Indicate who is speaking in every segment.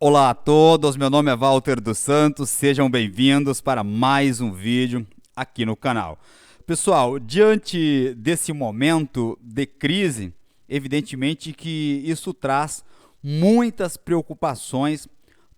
Speaker 1: Olá a todos, meu nome é Walter dos Santos, sejam bem-vindos para mais um vídeo aqui no canal. Pessoal, diante desse momento de crise, evidentemente que isso traz muitas preocupações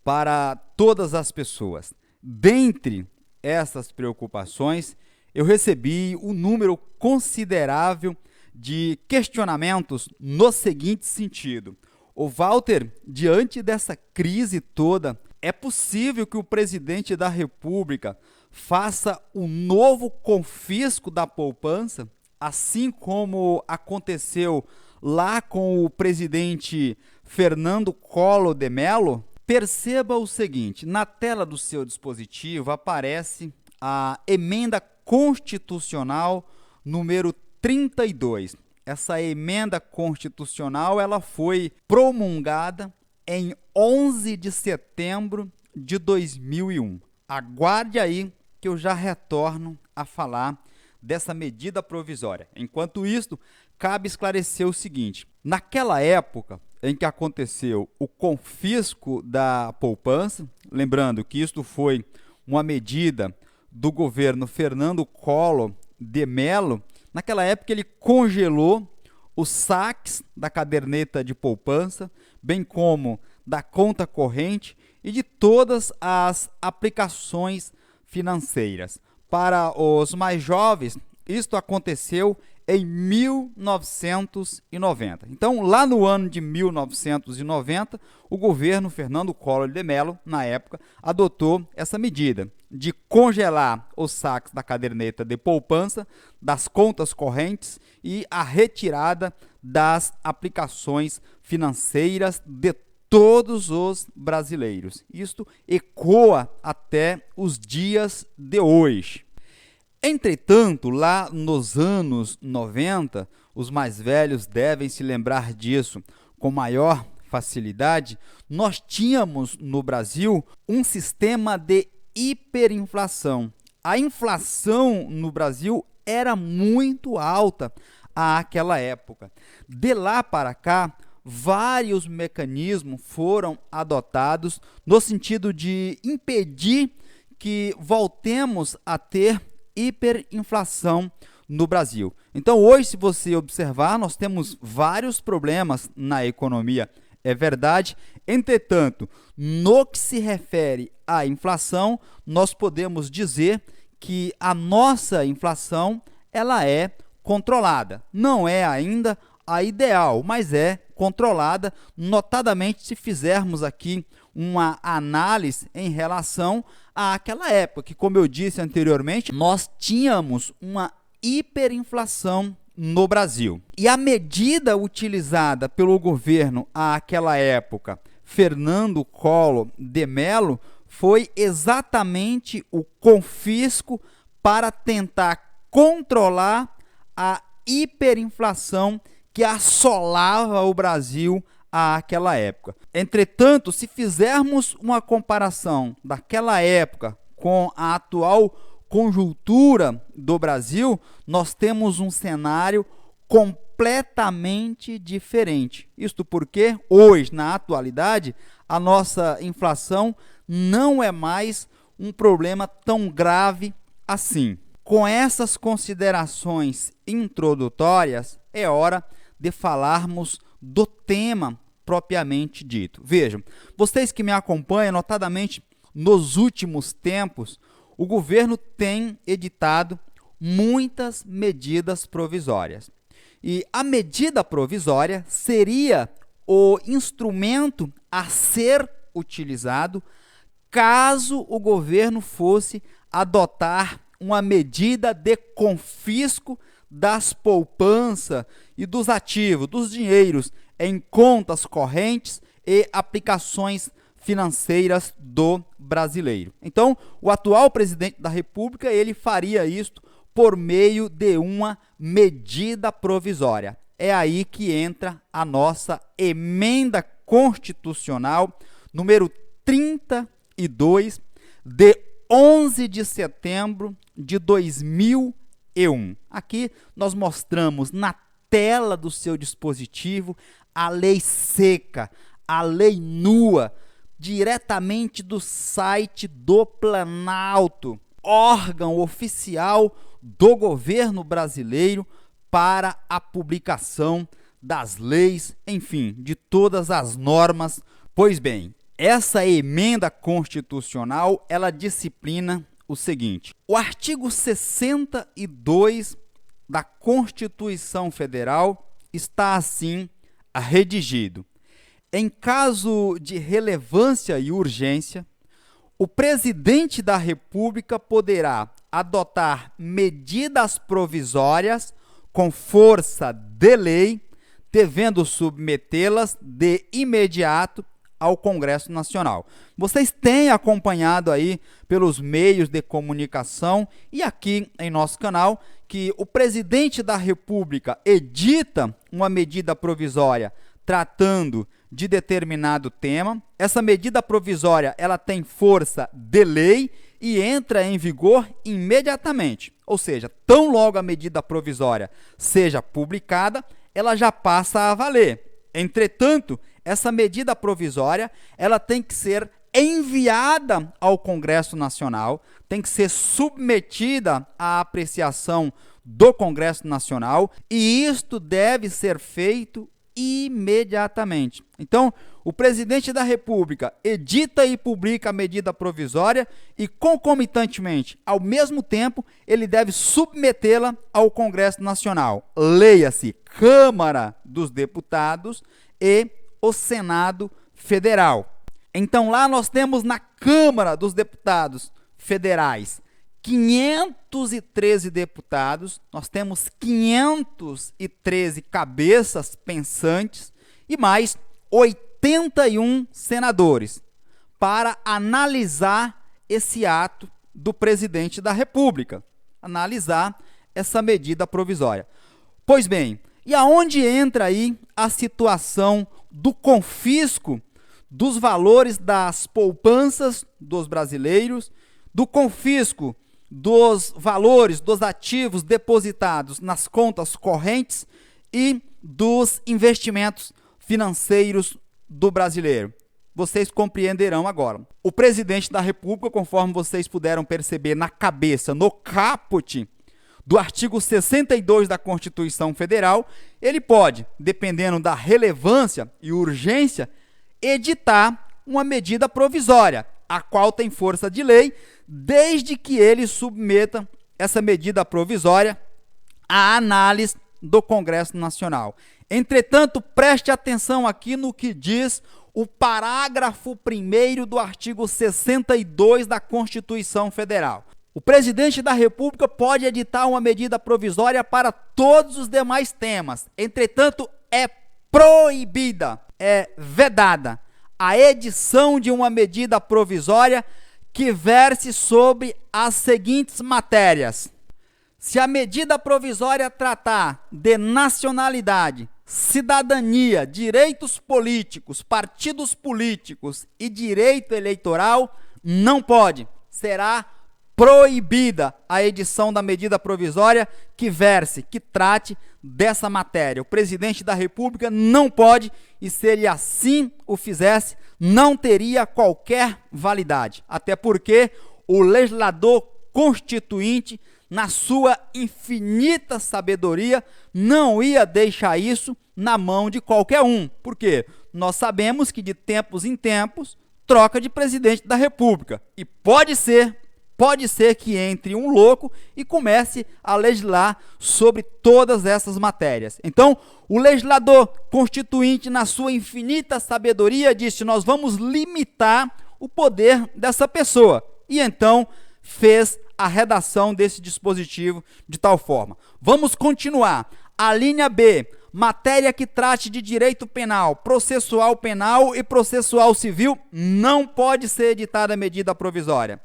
Speaker 1: para todas as pessoas. Dentre essas preocupações, eu recebi um número considerável de questionamentos no seguinte sentido: o Walter, diante dessa crise toda, é possível que o presidente da República faça um novo confisco da poupança, assim como aconteceu lá com o presidente Fernando Collor de Mello? Perceba o seguinte: na tela do seu dispositivo aparece a emenda constitucional número 32. Essa emenda constitucional ela foi promulgada em 11 de setembro de 2001. Aguarde aí que eu já retorno a falar dessa medida provisória. Enquanto isso, cabe esclarecer o seguinte: naquela época em que aconteceu o confisco da poupança, lembrando que isto foi uma medida do governo Fernando Collor de Mello, naquela época ele congelou os saques da caderneta de poupança, bem como da conta corrente e de todas as aplicações financeiras. Para os mais jovens, isto aconteceu em 1990. Então, lá no ano de 1990, o governo Fernando Collor de Mello, na época, adotou essa medida de congelar os saques da caderneta de poupança, das contas correntes e a retirada das aplicações financeiras de todos os brasileiros. Isto ecoa até os dias de hoje. Entretanto, lá nos anos 90, os mais velhos devem se lembrar disso com maior facilidade, nós tínhamos no Brasil um sistema de hiperinflação. A inflação no Brasil era muito alta àquela época. De lá para cá, vários mecanismos foram adotados no sentido de impedir que voltemos a ter hiperinflação no Brasil. Então, hoje, se você observar, nós temos vários problemas na economia, é verdade. Entretanto, no que se refere à inflação, nós podemos dizer que a nossa inflação ela é controlada. Não é ainda a ideal, mas é controlada, notadamente se fizermos aqui uma análise em relação àquela época, que, como eu disse anteriormente, nós tínhamos uma hiperinflação no Brasil. E a medida utilizada pelo governo àquela época, Fernando Collor de Mello, foi exatamente o confisco para tentar controlar a hiperinflação que assolava o Brasil àquela época. Entretanto, se fizermos uma comparação daquela época com a atual conjuntura do Brasil, nós temos um cenário completamente diferente. Isto porque hoje, na atualidade, a nossa inflação não é mais um problema tão grave assim. Com essas considerações introdutórias, é hora de falarmos do tema propriamente dito. Vejam, vocês que me acompanham, notadamente nos últimos tempos, o governo tem editado muitas medidas provisórias. E a medida provisória seria o instrumento a ser utilizado caso o governo fosse adotar uma medida de confisco das poupanças e dos ativos, dos dinheiros em contas correntes e aplicações financeiras do brasileiro. Então, o atual presidente da República, ele faria isto por meio de uma medida provisória. É aí que entra a nossa emenda constitucional número 32 de 11 de setembro de 2001. Aqui nós mostramos na tela do seu dispositivo a lei seca, a lei nua diretamente do site do Planalto, órgão oficial do governo brasileiro para a publicação das leis, enfim, de todas as normas. Pois bem, essa emenda constitucional, ela disciplina o seguinte: o artigo 62 da Constituição Federal está assim redigido: em caso de relevância e urgência, o presidente da República poderá adotar medidas provisórias com força de lei, devendo submetê-las de imediato ao Congresso Nacional. Vocês têm acompanhado aí pelos meios de comunicação e aqui em nosso canal que o presidente da República edita uma medida provisória tratando de determinado tema. Essa medida provisória, ela tem força de lei e entra em vigor imediatamente. Ou seja, tão logo a medida provisória seja publicada, ela já passa a valer. Entretanto, essa medida provisória, ela tem que ser enviada ao Congresso Nacional, tem que ser submetida à apreciação do Congresso Nacional, e isto deve ser feito imediatamente. Então, o presidente da República edita e publica a medida provisória e, concomitantemente, ao mesmo tempo, ele deve submetê-la ao Congresso Nacional. Leia-se Câmara dos Deputados e o Senado Federal. Então, lá nós temos na Câmara dos Deputados Federais 513 deputados, nós temos 513 cabeças pensantes e mais 81 senadores para analisar esse ato do presidente da República, analisar essa medida provisória. Pois bem, e aonde entra aí a situação do confisco dos valores das poupanças dos brasileiros, do confisco dos valores dos ativos depositados nas contas correntes e dos investimentos financeiros do brasileiro? Vocês compreenderão agora. O presidente da República, conforme vocês puderam perceber na cabeça, no caput do artigo 62 da Constituição Federal, ele pode, dependendo da relevância e urgência, editar uma medida provisória, a qual tem força de lei, desde que ele submeta essa medida provisória à análise do Congresso Nacional. Entretanto, preste atenção aqui no que diz o parágrafo 1º do artigo 62 da Constituição Federal. O presidente da República pode editar uma medida provisória para todos os demais temas. Entretanto, é proibida, é vedada a edição de uma medida provisória que verse sobre as seguintes matérias: se a medida provisória tratar de nacionalidade, cidadania, direitos políticos, partidos políticos e direito eleitoral, não pode, será proibida a edição da medida provisória que verse, que trate dessa matéria. O presidente da República não pode, e se ele assim o fizesse, não teria qualquer validade. Até porque o legislador constituinte, na sua infinita sabedoria, não ia deixar isso na mão de qualquer um. Por quê? Nós sabemos que de tempos em tempos troca de presidente da República. E pode ser que entre um louco e comece a legislar sobre todas essas matérias. Então, o legislador constituinte, na sua infinita sabedoria, disse: nós vamos limitar o poder dessa pessoa. E então fez a redação desse dispositivo de tal forma. Vamos continuar. A linha B, matéria que trate de direito penal, processual penal e processual civil, não pode ser editada medida provisória.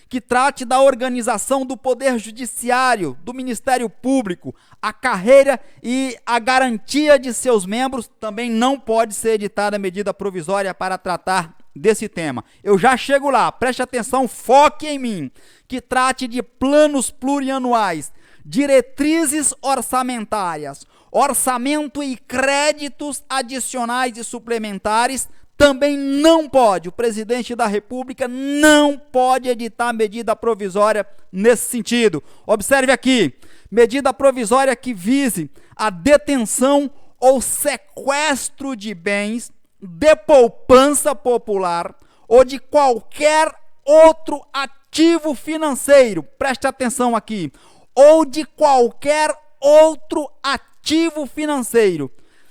Speaker 1: Que trate da organização do Poder Judiciário, do Ministério Público, a carreira e a garantia de seus membros, também não pode ser editada medida provisória para tratar desse tema. Eu já chego lá, preste atenção, foque em mim. Que trate de planos plurianuais, diretrizes orçamentárias, orçamento e créditos adicionais e suplementares, também não pode, o presidente da República não pode editar medida provisória nesse sentido. Observe aqui, medida provisória que vise a detenção ou sequestro de bens de poupança popular ou de qualquer outro ativo financeiro, preste atenção aqui, ou de qualquer outro ativo financeiro,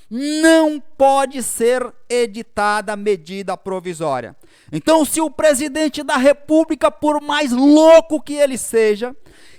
Speaker 1: não pode ser editada medida provisória. Então, se o presidente da República, por mais louco que ele seja,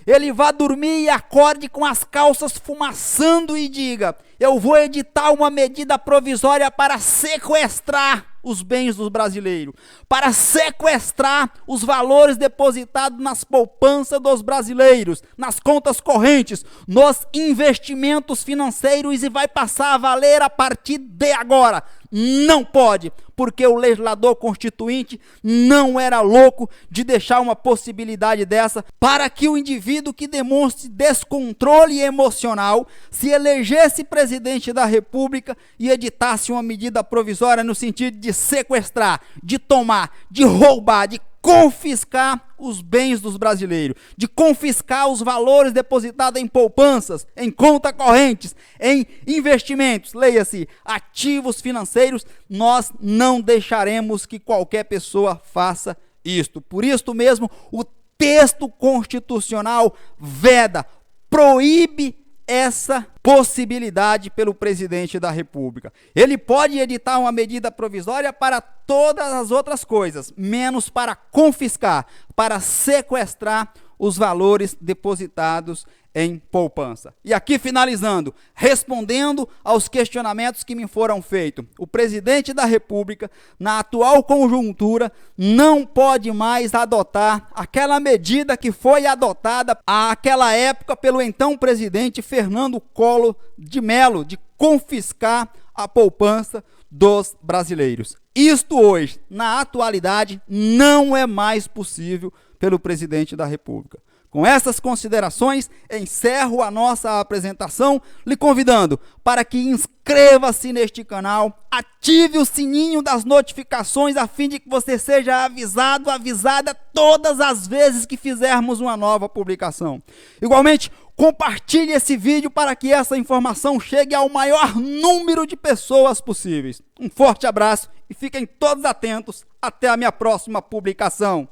Speaker 1: ele vá dormir e acorde com as calças fumaçando e diga: eu vou editar uma medida provisória para sequestrar os bens dos brasileiros, para sequestrar os valores depositados nas poupanças dos brasileiros, nas contas correntes, nos investimentos financeiros, e vai passar a valer a partir de agora. Não pode, porque o legislador constituinte não era louco de deixar uma possibilidade dessa para que o indivíduo que demonstre descontrole emocional se elegesse presidente da República e editasse uma medida provisória no sentido de sequestrar, de tomar, de roubar, de confiscar os bens dos brasileiros, de confiscar os valores depositados em poupanças, em contas correntes, em investimentos, leia-se, ativos financeiros. Nós não deixaremos que qualquer pessoa faça isto. Por isso mesmo, o texto constitucional veda, proíbe essa possibilidade pelo presidente da República. Ele pode editar uma medida provisória para todas as outras coisas, menos para confiscar, para sequestrar os valores depositados em poupança. E aqui finalizando, respondendo aos questionamentos que me foram feitos, o presidente da República, na atual conjuntura, não pode mais adotar aquela medida que foi adotada àquela época pelo então presidente Fernando Collor de Mello, de confiscar a poupança dos brasileiros. Isto hoje, na atualidade, não é mais possível pelo presidente da República. Com essas considerações, encerro a nossa apresentação, lhe convidando para que inscreva-se neste canal, ative o sininho das notificações a fim de que você seja avisada todas as vezes que fizermos uma nova publicação. Igualmente, compartilhe esse vídeo para que essa informação chegue ao maior número de pessoas possíveis. Um forte abraço e fiquem todos atentos até a minha próxima publicação.